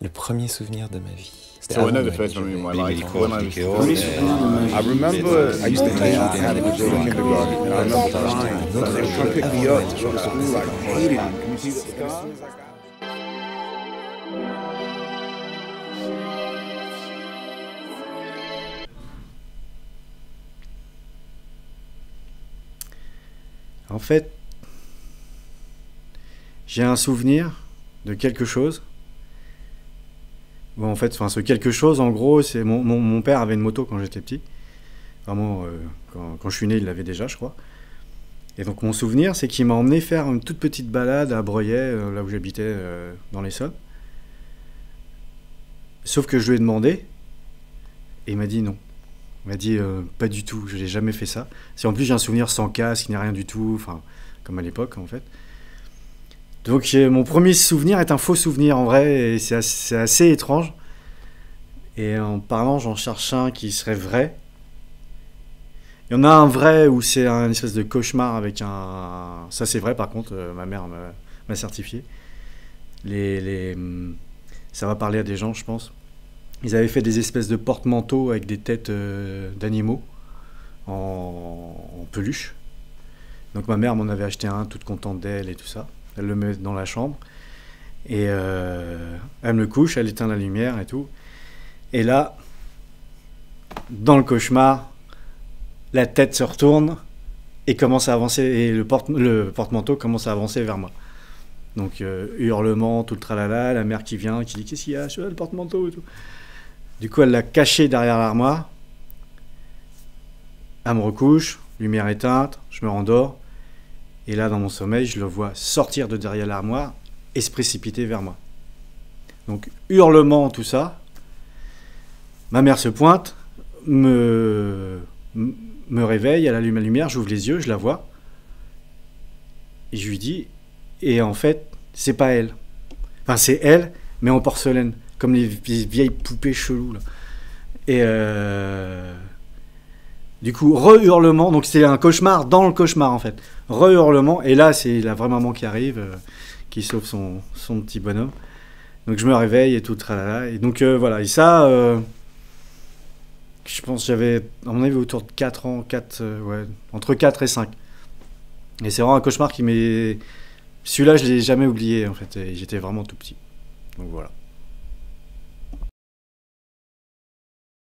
Le premier souvenir de ma vie. So another first memory in my life when I was I remember I used to play outside of the kindergarten, and I remember crying. They were trying to pick me up to go to school. I hated it. Can you see the scars? En fait, j'ai un souvenir de quelque chose. Bon, en fait, ce quelque chose, en gros, c'est mon père avait une moto quand j'étais petit. Vraiment, quand je suis né, il l'avait déjà, je crois. Et donc, mon souvenir, c'est qu'il m'a emmené faire une toute petite balade à Breuillet, là où j'habitais, dans l'Essonne. Sauf que je lui ai demandé, et il m'a dit non. Il m'a dit pas du tout, je n'ai jamais fait ça. En plus, j'ai un souvenir sans casque, il n'y a rien du tout, enfin, comme à l'époque, en fait. Donc mon premier souvenir est un faux souvenir en vrai, et c'est assez étrange. Et en parlant, j'en cherche un qui serait vrai. Il y en a un vrai où c'est un espèce de cauchemar avec un... Ça c'est vrai par contre, ma mère m'a certifié. Ça va parler à des gens, je pense. Ils avaient fait des espèces de porte-manteaux avec des têtes d'animaux en peluche. Donc ma mère m'en avait acheté un, toute contente d'elle et tout ça. Elle le met dans la chambre et elle me couche, elle éteint la lumière et tout. Et là, dans le cauchemar, la tête se retourne et commence à avancer, et le porte-manteau commence à avancer vers moi. Donc hurlement, tout le tralala, la mère qui vient, qui dit qu'est-ce qu'il y a, le porte-manteau et tout. Du coup, elle l'a caché derrière l'armoire. Elle me recouche, lumière éteinte, je me rendors. Et là, dans mon sommeil, je le vois sortir de derrière l'armoire et se précipiter vers moi. Donc, hurlement, tout ça. Ma mère se pointe, me réveille, elle allume la lumière, j'ouvre les yeux, je la vois. Et je lui dis, et en fait, c'est pas elle. Enfin, c'est elle, mais en porcelaine, comme les vieilles poupées cheloues, là. Et du coup, re-hurlement, donc c'est un cauchemar dans le cauchemar en fait. Re-hurlement, et là c'est la vraie maman qui arrive, qui sauve son petit bonhomme. Donc je me réveille et tout, tralala. Et donc voilà, et ça, je pense que j'avais, à mon avis, autour de 4 ans, ouais, entre 4 et 5. Et c'est vraiment un cauchemar qui m'est... Celui-là, je l'ai jamais oublié en fait, et j'étais vraiment tout petit. Donc voilà.